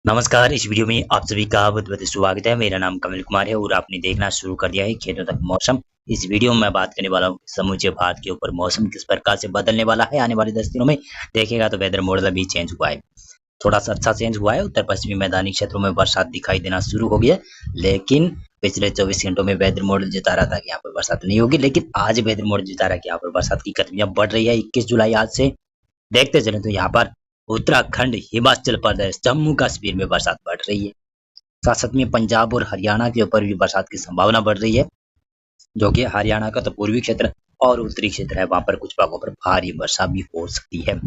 नमस्कार। इस वीडियो में आप सभी का बहुत बहुत स्वागत है। मेरा नाम कमल कुमार है और आपने देखना शुरू कर दिया है खेतों तक मौसम। इस वीडियो में मैं बात करने वाला हूँ समूचे भारत के ऊपर मौसम किस प्रकार से बदलने वाला है आने वाले 10 दिनों में। देखिएगा तो वेदर मॉडल अभी चेंज हुआ है, थोड़ा सा अच्छा चेंज हुआ है। उत्तर पश्चिमी मैदानी क्षेत्रों में बरसात दिखाई देना शुरू हो गया, लेकिन पिछले 24 घंटों में वेदर मॉडल जता रहा था कि यहाँ पर बरसात नहीं होगी, लेकिन आज वेदर मॉडल जता रहा है कि यहाँ पर बरसात की गतिविधियां बढ़ रही है। 21 जुलाई आज से देखते चले तो यहाँ पर उत्तराखंड, हिमाचल प्रदेश, जम्मू कश्मीर में बरसात बढ़ रही है। साथ साथ में पंजाब और हरियाणा के ऊपर भी बरसात की संभावना बढ़ रही है, जो कि हरियाणा का तो पूर्वी क्षेत्र और उत्तरी क्षेत्र है, वहां पर कुछ भागों पर भारी वर्षा भी हो सकती है।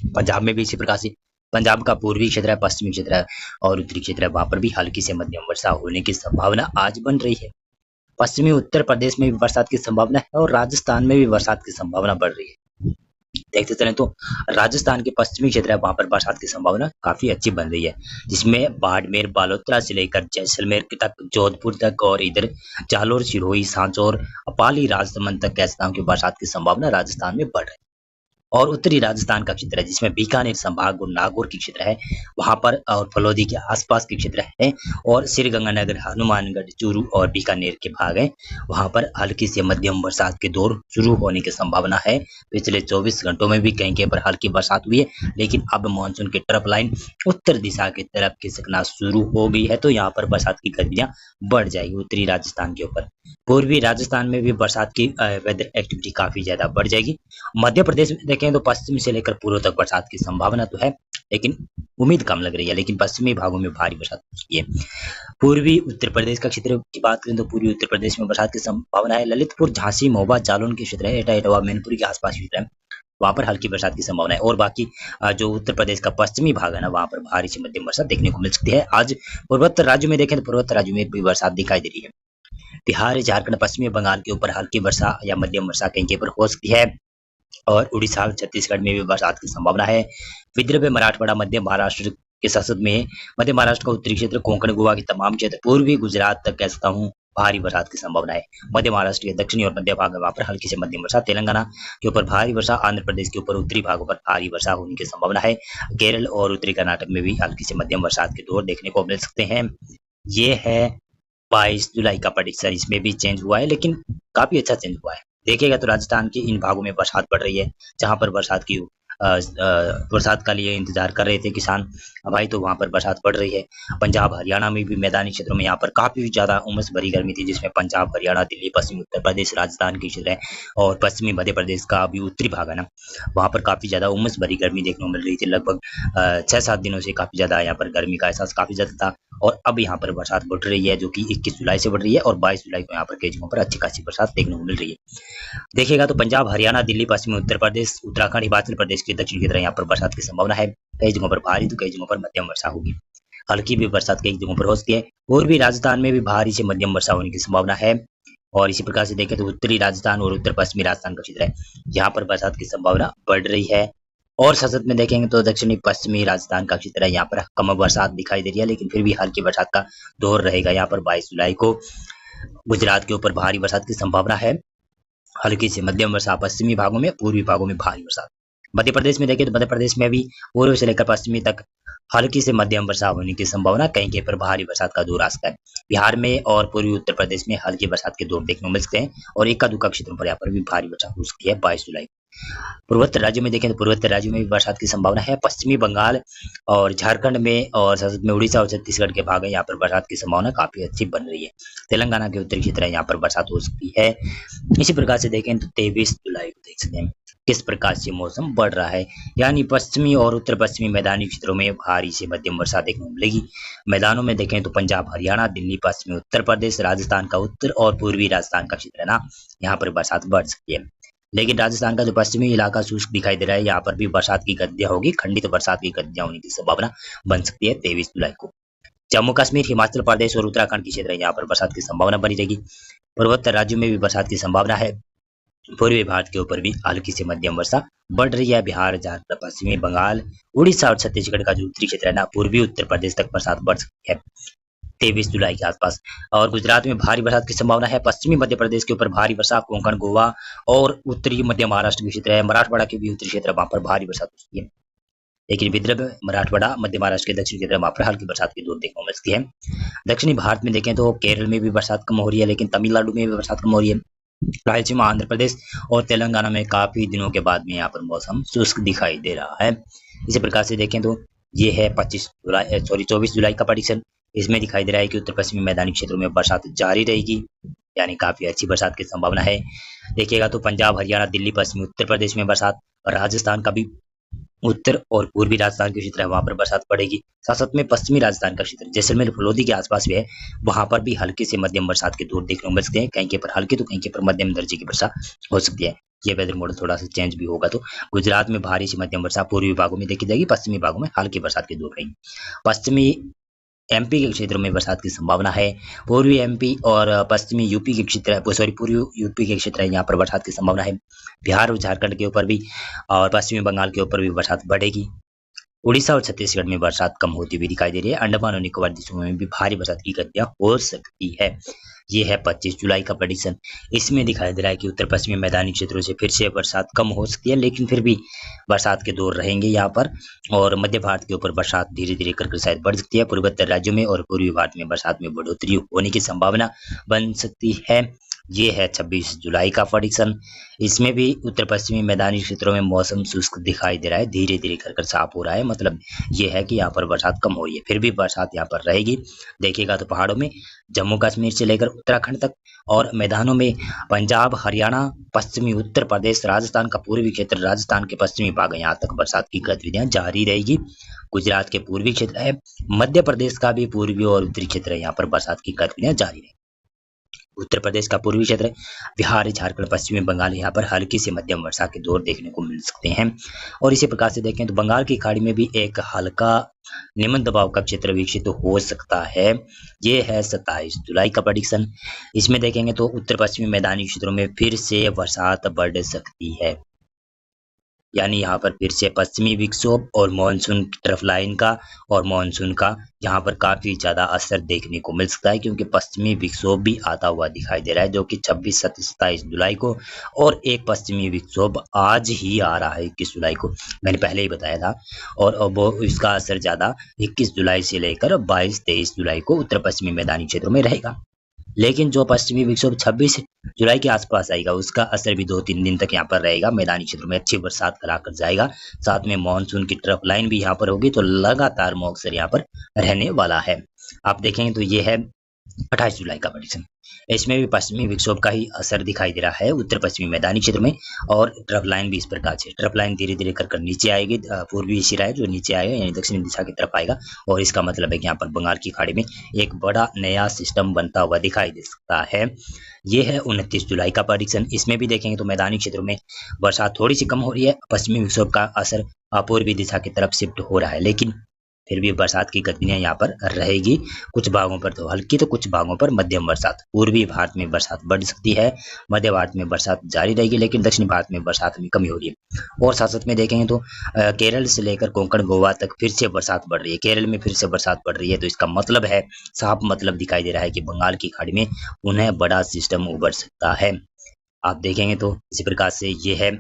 पंजाब में भी इसी प्रकार से पंजाब का पूर्वी क्षेत्र है, पश्चिमी क्षेत्र है और उत्तरी क्षेत्र है, वहां पर भी हल्की से मध्यम वर्षा होने की संभावना आज बन रही है। पश्चिमी उत्तर प्रदेश में भी बरसात की संभावना है और राजस्थान में भी बरसात की संभावना बढ़ रही है। देखते चलें तो राजस्थान के पश्चिमी क्षेत्र है, वहां पर बरसात की संभावना काफी अच्छी बन रही है, जिसमें बाड़मेर, बालोतरा से लेकर जैसलमेर तक, जोधपुर तक और इधर जालोर, सिरोही, सांचौर, पाली, राजसमंद तक कह सकता हूँ कि बरसात की संभावना राजस्थान में बढ़ रही है। और उत्तरी राजस्थान का क्षेत्र है, जिसमें बीकानेर संभाग और नागौर की क्षेत्र है, वहां पर और फलोदी के आसपास के क्षेत्र है, और श्रीगंगानगर, हनुमानगढ़, चूरू और बीकानेर के भाग है, वहां पर हल्की से मध्यम बरसात के दौर शुरू होने की संभावना है। पिछले 24 घंटों में भी कहीं कहीं पर हल्की बरसात हुई है, लेकिन अब मानसून की ट्रफ लाइन उत्तर दिशा की तरफ खिसकना शुरू हो गई है, तो यहाँ पर बरसात की गतिविधियां बढ़ जाएगी उत्तरी राजस्थान के ऊपर। पूर्वी राजस्थान में भी बरसात की वेदर एक्टिविटी काफी ज्यादा बढ़ जाएगी। मध्य प्रदेश में देखें तो पश्चिम से लेकर पूर्व तक बरसात की संभावना तो है, लेकिन उम्मीद कम लग रही है, लेकिन पश्चिमी भागों में भारी बरसात हो सकती है। पूर्वी उत्तर प्रदेश का क्षेत्र की बात करें तो पूर्वी उत्तर प्रदेश में बरसात की संभावना है। ललितपुर, झांसी, महोबा, जालौन के क्षेत्र है, एटा, इटावा, मैनपुरी के आसपास क्षेत्र है, वहां पर हल्की बरसात की संभावना है। और बाकी जो उत्तर प्रदेश का पश्चिमी भाग है ना, वहां पर भारी से मध्यम वर्षा देखने को मिल सकती है। आज पूर्वोत्तर राज्यों में देखें तो पूर्वोत्तर राज्यों में भी बरसात दिखाई दे रही है। बिहार, झारखंड, पश्चिमी बंगाल के ऊपर हल्की वर्षा या मध्यम वर्षा कहीं कहीं पर हो सकती है, और उड़ीसा और छत्तीसगढ़ में भी बरसात की संभावना है। विदर्भ, मराठवाड़ा, मध्य महाराष्ट्र के संसद में मध्य महाराष्ट्र का उत्तरी क्षेत्र, कोंकण, गोवा के तमाम क्षेत्र, पूर्वी गुजरात तक कह सकता हूँ भारी बरसात की संभावना है। मध्य महाराष्ट्र के दक्षिणी और मध्य भाग में वहां पर हल्की से मध्यम वर्षा, तेलंगाना के ऊपर भारी वर्षा, आंध्र प्रदेश के ऊपर उत्तरी भागों पर भारी वर्षा होने की संभावना है। केरल और उत्तरी कर्नाटक में भी हल्की से मध्यम बरसात के दौर देखने को मिल सकते हैं। ये है 22 जुलाई का प्रेडिक्शन, इसमें भी चेंज हुआ है, लेकिन काफी अच्छा चेंज हुआ है। देखिएगा तो राजस्थान के इन भागों में बरसात पड़ रही है, जहां पर बरसात का लिए इंतजार कर रहे थे किसान, भाई, तो वहां पर बरसात पड़ रही है। पंजाब, हरियाणा में भी मैदानी क्षेत्रों में यहाँ पर काफी ज्यादा उमस भरी गर्मी थी, जिसमें पंजाब, हरियाणा, दिल्ली, पश्चिमी उत्तर प्रदेश, राजस्थान के क्षेत्र है और पश्चिमी मध्य प्रदेश का भी उत्तरी भाग है ना, वहां पर काफी ज्यादा उमस भरी गर्मी देखने को मिल रही थी। लगभग 6-7 दिनों से काफी ज्यादा यहाँ पर गर्मी का एहसास काफी ज्यादा था, और अब यहाँ पर बरसात बढ़ रही है, जो कि 21 जुलाई से बढ़ रही है, और 22 जुलाई को यहाँ पर कई जगहों पर अच्छी खासी बरसात देखने को मिल रही है। देखिएगा तो पंजाब, हरियाणा, दिल्ली, पश्चिमी उत्तर प्रदेश, उत्तराखंड, हिमाचल प्रदेश के दक्षिण की तरह यहाँ पर बरसात की संभावना है। कई जगहों पर भारी तो कई जगहों पर मध्यम वर्षा होगी। हल्की भी बरसात कई जगहों पर हो सकती है। और भी राजस्थान में भी भारी से मध्यम वर्षा होने की संभावना है। और इसी प्रकार से देखें तो उत्तरी राजस्थान और उत्तर पश्चिमी राजस्थान का क्षेत्र है, यहाँ पर बरसात की संभावना बढ़ रही है। और सतत में देखेंगे तो दक्षिणी पश्चिमी राजस्थान का क्षेत्र है, यहाँ पर कम बरसात दिखाई दे रही है, लेकिन फिर भी हल्की बरसात का दौर रहेगा। यहाँ पर 22 जुलाई को गुजरात के ऊपर भारी बरसात की संभावना है। हल्की से मध्यम वर्षा पश्चिमी भागों में, पूर्वी भागों में भारी वर्षा। मध्य प्रदेश में देखें तो मध्य प्रदेश में भी पूर्व से लेकर पश्चिमी तक हल्की से मध्यम वर्षा होने की संभावना, कहीं कहीं पर भारी बरसात का दौर आ सकता है। बिहार में और पूर्वी उत्तर प्रदेश में हल्की बरसात के दौर देखने को मिल सकते हैं, और इक्का दुक्का क्षेत्रों पर यहाँ पर भी भारी वर्षा हो सकती है 22 जुलाई। पूर्वोत्तर राज्यों में देखें तो पूर्वोत्तर राज्यों में भी बरसात की संभावना है। पश्चिमी बंगाल और झारखंड में और संसद में उड़ीसा और छत्तीसगढ़ के भाग है, यहाँ पर बरसात की संभावना काफी अच्छी बन रही है। तेलंगाना के उत्तरी क्षेत्र है, यहाँ पर बरसात हो सकती है। इसी प्रकार से देखें तो 23 जुलाई को देख सकते हैं किस प्रकार से मौसम बढ़ रहा है, यानी पश्चिमी और उत्तर पश्चिमी मैदानी क्षेत्रों में भारी से मध्यम वर्षा देखने को मिलेगी। मैदानों में देखें तो पंजाब, हरियाणा, दिल्ली, पश्चिमी उत्तर प्रदेश, राजस्थान का उत्तर और पूर्वी राजस्थान का क्षेत्र है ना, यहाँ पर बरसात बढ़ सकती है। लेकिन राजस्थान का जो पश्चिमी इलाका शुष्क दिखाई दे रहा है, यहाँ पर भी बरसात की गतिविधियां होगी, खंडित बरसात की गतिविधियां होने की संभावना बन सकती है 23 जुलाई को। जम्मू कश्मीर, हिमाचल प्रदेश और उत्तराखंड के क्षेत्र है, यहाँ पर बरसात की संभावना बनी रहेगी। पूर्वोत्तर राज्यों में भी बरसात की संभावना है। पूर्वी भारत के ऊपर भी हल्की से मध्यम वर्षा बढ़ रही है। बिहार, झारखंड, पश्चिमी बंगाल, उड़ीसा और छत्तीसगढ़ का जो उत्तरी क्षेत्र है ना, पूर्वी उत्तर प्रदेश तक बरसात बढ़ सकती है 23 जुलाई के आसपास। और गुजरात में भारी बरसात की संभावना है। पश्चिमी मध्य प्रदेश के ऊपर भारी वर्षा, कोंकण, गोवा और उत्तरी मध्य महाराष्ट्र के क्षेत्र है, मराठवाड़ा के भी उत्तरी क्षेत्र, वहां पर भारी बरसात हो सकती है। लेकिन विदर्भ, मराठवाड़ा, मध्य महाराष्ट्र के दक्षिण की तरफ वहां पर हल्की बरसात की दूर देखने को मिलती है। दक्षिणी भारत में देखें तो केरल में भी बरसात कम हो रही है, लेकिन तमिलनाडु में भी बरसात कम हो रही है। रायलसीमा, आंध्र प्रदेश और तेलंगाना में काफी दिनों के बाद में यहाँ पर मौसम शुष्क दिखाई दे रहा है। इसी प्रकार से देखें तो ये है 24 जुलाई का प्रेडिक्शन। इसमें दिखाई दे रहा है कि उत्तर पश्चिमी मैदानी क्षेत्रों में बरसात जारी रहेगी, यानी काफी अच्छी बरसात की संभावना है। देखिएगा तो पंजाब, हरियाणा, दिल्ली, पश्चिमी उत्तर प्रदेश में बरसात, और राजस्थान का भी उत्तर और पूर्वी राजस्थान के क्षेत्र है वहां पर बरसात पड़ेगी। साथ साथ में पश्चिमी राजस्थान का क्षेत्र जैसलमेर, फलोदी के आसपास भी है, वहां पर भी हल्की से मध्यम बरसात के दौर देखने को मिल सकते हैं। कहीं के पर हल्की तो कहीं के पर मध्यम दर्जे की वर्षा हो सकती है। ये वेदर मॉडल थोड़ा सा चेंज भी होगा तो गुजरात में भारी से मध्यम वर्षा पूर्वी भागों में देखी जाएगी, पश्चिमी भागों में हल्की बरसात की दौर रहेगी। पश्चिमी एमपी के क्षेत्रों में बरसात की संभावना है। पूर्वी एमपी और पश्चिमी यूपी के क्षेत्र, पूर्वी यूपी के क्षेत्र है, यहाँ पर बरसात की संभावना है। बिहार और झारखंड के ऊपर भी और पश्चिमी बंगाल के ऊपर भी बरसात बढ़ेगी। उड़ीसा और छत्तीसगढ़ में बरसात कम होती हुई दिखाई दे रही है। अंडमान और निकोबार द्वीपों में भी भारी बरसात की घटनाएं हो सकती है। ये है 25 जुलाई का प्रेडिक्शन। इसमें दिखाई दे रहा है कि उत्तर पश्चिमी मैदानी क्षेत्रों से फिर से बरसात कम हो सकती है, लेकिन फिर भी बरसात के दौर रहेंगे यहाँ पर। और मध्य भारत के ऊपर बरसात धीरे धीरे कर शायद बढ़ सकती है। पूर्वोत्तर राज्यों में और पूर्वी भारत में बरसात में बढ़ोतरी होने की संभावना बन सकती है। ये है 26 जुलाई का प्रेडिक्शन। इसमें भी उत्तर पश्चिमी मैदानी क्षेत्रों में मौसम शुष्क दिखाई दे रहा है, धीरे धीरे कर साफ हो रहा है। मतलब ये है कि यहाँ पर बरसात कम हो रही है, फिर भी बरसात यहाँ पर रहेगी। देखिएगा तो पहाड़ों में जम्मू कश्मीर से लेकर उत्तराखंड तक, और मैदानों में पंजाब, हरियाणा, पश्चिमी उत्तर प्रदेश, राजस्थान का पूर्वी क्षेत्र, राजस्थान के पश्चिमी भाग, यहाँ तक बरसात की गतिविधियां जारी रहेगी। गुजरात के पूर्वी क्षेत्र है, मध्य प्रदेश का भी पूर्वी और उत्तरी क्षेत्र है, यहाँ पर बरसात की गतिविधियां जारी रहेगी। उत्तर प्रदेश का पूर्वी क्षेत्र, बिहार, झारखंड, पश्चिमी बंगाल, यहाँ पर हल्की से मध्यम वर्षा के दौर देखने को मिल सकते हैं। और इसी प्रकार से देखें तो बंगाल की खाड़ी में भी एक हल्का निम्न दबाव का क्षेत्र विकसित हो सकता है। ये है 27 जुलाई का प्रेडिक्शन। इसमें देखेंगे तो उत्तर पश्चिमी मैदानी क्षेत्रों में फिर से बरसात बढ़ सकती है, यानी यहाँ पर फिर से पश्चिमी विक्षोभ और मानसून की तरफ लाइन का और मानसून का यहाँ पर काफी ज्यादा असर देखने को मिल सकता है, क्योंकि पश्चिमी विक्षोभ भी आता हुआ दिखाई दे रहा है, जो कि 26, 27 जुलाई को, और एक पश्चिमी विक्षोभ आज ही आ रहा है 21 जुलाई को, मैंने पहले ही बताया था। और वो इसका असर ज्यादा 21 जुलाई से लेकर 22, 23 जुलाई को उत्तर पश्चिमी मैदानी क्षेत्रों में रहेगा। लेकिन जो पश्चिमी विक्षोभ 26 जुलाई के आसपास आएगा, उसका असर भी 2-3 दिन तक यहाँ पर रहेगा। मैदानी क्षेत्रों में अच्छी बरसात कराकर जाएगा, साथ में मानसून की ट्रफ लाइन भी यहाँ पर होगी, तो लगातार मॉनसून यहाँ पर रहने वाला है। आप देखेंगे तो ये है 28 जुलाई का प्रेडिक्शन। इसमें भी पश्चिमी विक्षोभ का ही असर दिखाई दे रहा है उत्तर पश्चिमी मैदानी क्षेत्र में, और ट्रफ लाइन भी इस प्रकार से, ट्रफ लाइन धीरे धीरे कर नीचे आएगी, पूर्वी सिरा है जो नीचे आएगा, यानी दक्षिणी दिशा की तरफ आएगा, और इसका मतलब है कि यहाँ पर बंगाल की खाड़ी में एक बड़ा नया सिस्टम बनता हुआ दिखाई दे सकता है। ये है 29 जुलाई का प्रेडिक्शन। इसमें भी देखेंगे तो मैदानी क्षेत्रों में बरसात थोड़ी सी कम हो रही है, पश्चिमी विक्षोभ का असर पूर्वी दिशा की तरफ शिफ्ट हो रहा है, लेकिन फिर भी बरसात की गतिविधियां यहाँ पर रहेगी। कुछ भागों पर तो हल्की, तो कुछ भागों पर मध्यम बरसात। पूर्वी भारत में बरसात बढ़ सकती है, मध्य भारत में बरसात जारी रहेगी, लेकिन दक्षिण भारत में बरसात में कमी हो रही है। और साथ साथ में देखेंगे तो केरल से लेकर कोंकण, गोवा तक फिर से बरसात बढ़ रही है। केरल में फिर से बरसात बढ़ रही है, तो इसका मतलब है, साफ मतलब दिखाई दे रहा है कि बंगाल की खाड़ी में उन्हें बड़ा सिस्टम उभर सकता है। आप देखेंगे तो इसी प्रकार से ये है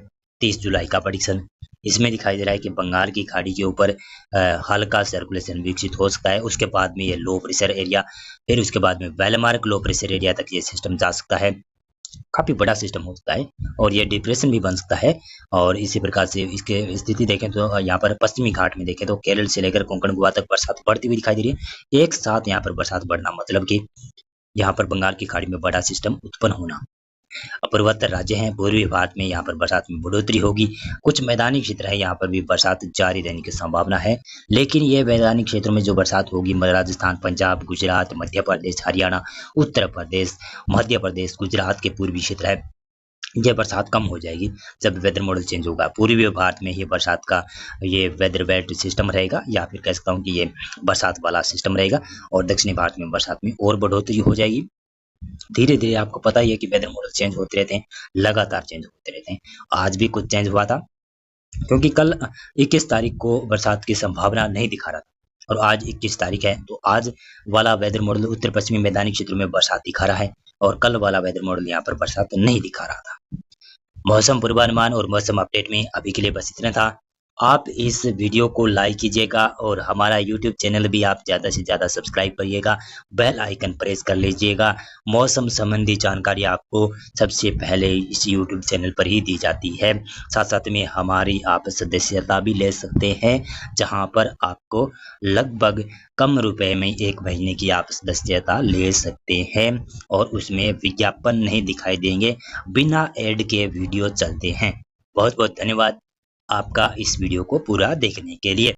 30 जुलाई का प्रेडिक्शन। इसमें दिखाई दे रहा है कि बंगाल की खाड़ी के ऊपर हल्का सर्कुलेशन विकसित हो सकता है, उसके बाद में ये लो प्रेशर एरिया, फिर उसके बाद में वेलमार्क लो प्रेशर एरिया तक ये सिस्टम जा सकता है। काफी बड़ा सिस्टम हो सकता है, और ये डिप्रेशन भी बन सकता है। और इसी प्रकार से इसके स्थिति देखें तो यहाँ पर पश्चिमी घाट में देखें तो केरल से लेकर कोंकण, गोवा तक बरसात बढ़ती हुई दिखाई दे रही है। एक साथ यहाँ पर बरसात बढ़ना मतलब कि यहाँ पर बंगाल की खाड़ी में बड़ा सिस्टम उत्पन्न होना। पूर्वोत्तर राज्य हैं, पूर्वी भारत में यहाँ पर बरसात में बढ़ोतरी होगी। कुछ मैदानी क्षेत्र है, यहाँ पर भी बरसात जारी रहने की संभावना है, लेकिन ये मैदानी क्षेत्रों में जो बरसात होगी, राजस्थान, पंजाब, गुजरात, मध्य प्रदेश, हरियाणा, उत्तर प्रदेश, मध्य प्रदेश, गुजरात के पूर्वी क्षेत्र है, ये बरसात कम हो जाएगी जब वेदर मॉडल चेंज होगा। पूर्वी भारत में ये बरसात का ये वेदर बेल्ट सिस्टम रहेगा, या फिर कह सकता हूँ कि ये बरसात वाला सिस्टम रहेगा, और दक्षिणी भारत में बरसात में और बढ़ोतरी हो जाएगी। धीरे धीरे आपको पता ही है कि वेदर मॉडल चेंज होते रहते हैं, लगातार चेंज होते रहते हैं। आज भी कुछ चेंज हुआ था, क्योंकि कल 21 तारीख को बरसात की संभावना नहीं दिखा रहा था, और आज 21 तारीख है, तो आज वाला वेदर मॉडल उत्तर पश्चिमी मैदानी क्षेत्रों में बरसात दिखा रहा है, और कल वाला वेदर मॉडल यहाँ पर बरसात नहीं दिखा रहा था। मौसम पूर्वानुमान और मौसम अपडेट में अभी के लिए बस इतना था। आप इस वीडियो को लाइक कीजिएगा और हमारा यूट्यूब चैनल भी आप ज़्यादा से ज़्यादा सब्सक्राइब करिएगा, बेल आइकन प्रेस कर लीजिएगा। मौसम संबंधी जानकारी आपको सबसे पहले इस यूट्यूब चैनल पर ही दी जाती है। साथ साथ में हमारी आप सदस्यता भी ले सकते हैं, जहां पर आपको लगभग कम रुपए में 1 महीने की आप सदस्यता ले सकते हैं और उसमें विज्ञापन नहीं दिखाई देंगे, बिना ऐड के वीडियो चलते हैं। बहुत बहुत धन्यवाद आपका इस वीडियो को पूरा देखने के लिए।